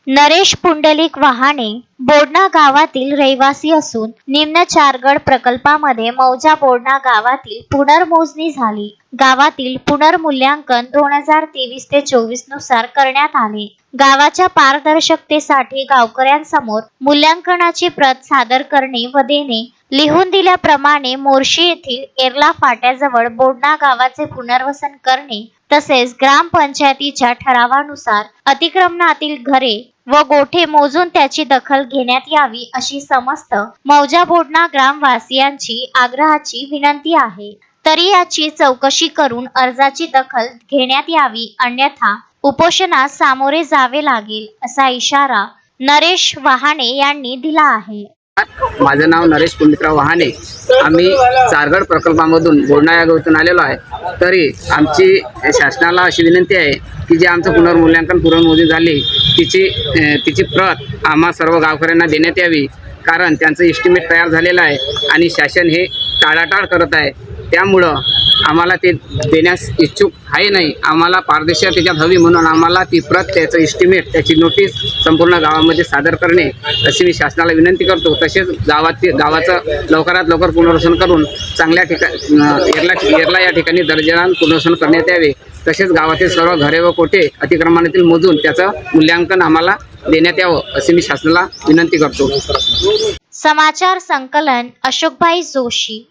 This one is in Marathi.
नरेश पुंडलिक वहाणे बोडणा गावातील रहिवासी असून निम्न चारगड प्रकल्पामध्ये मौजा बोडणा गावातील पुनर्मोजणी झाली। गावातील पुनर्मूल्यांकन 2023 ते 24 नुसार करण्यात आले। गावाच्या पारदर्शकतेसाठी गावकऱ्यांसमोर मूल्यांकनाची प्रत सादर करणे व देणे। लिहून दिल्याप्रमाणे मोर्शी येथील एर्ला फाट्याजवळ बोडणा गावाचे पुनर्वसन करणे तसेच ग्रामपंचायतीच्या ठरावानुसार अतिक्रमणातील घरे व गोठे मोजून त्याची दखल घेण्यात यावी अशी समस्त मौजा बोडणा ग्रामवासियांची आग्रहाची विनंती आहे। तरी याची चौकशी करून अर्जाची दखल घेण्यात यावी, अन्यथा उपोषणास सामोरे जावे लागेल असा इशारा नरेश वहाणे यांनी दिला आहे। माझे नाव नरेश पुंडलिकराव वहाणे। आम्ही चारगड प्रकल्पामधून बोडणा या गावातून आलेलो आहे। तरी आमची शासनाला अशी विनंती आहे की जे आमचं पुनर्मूल्यांकन पुनर्मोजणी झाली तिची प्रत आम्हा सर्व गावकऱ्यांना देण्यात यावी, कारण त्यांचं एस्टिमेट तयार झालेलं आहे आणि शासन हे टाळाटाळ करत आहे। त्यामुळं आम्हाला ते देण्यास इच्छुक आहे नाही। आम्हाला पारदर्शकता त्याच्यात हवी, म्हणून आम्हाला ती प्रत, त्याचं एस्टिमेट, त्याची नोटीस संपूर्ण गावामध्ये सादर करणे अशी मी शासनाला विनंती करतो। तसेच गावाचं लवकरात लवकर पुनर्वसन करून चांगल्या ठिकाणी एर्ला या ठिकाणी दर्जेदार पुनर्वसन करण्यात यावे। तसेच गावातील सर्व घरे व कोठे अतिक्रमणातील मोजून त्याचं मूल्यांकन आम्हाला देण्यात यावं अशी मी शासनाला विनंती करतो। समाचार संकलन अशोकभाई जोशी।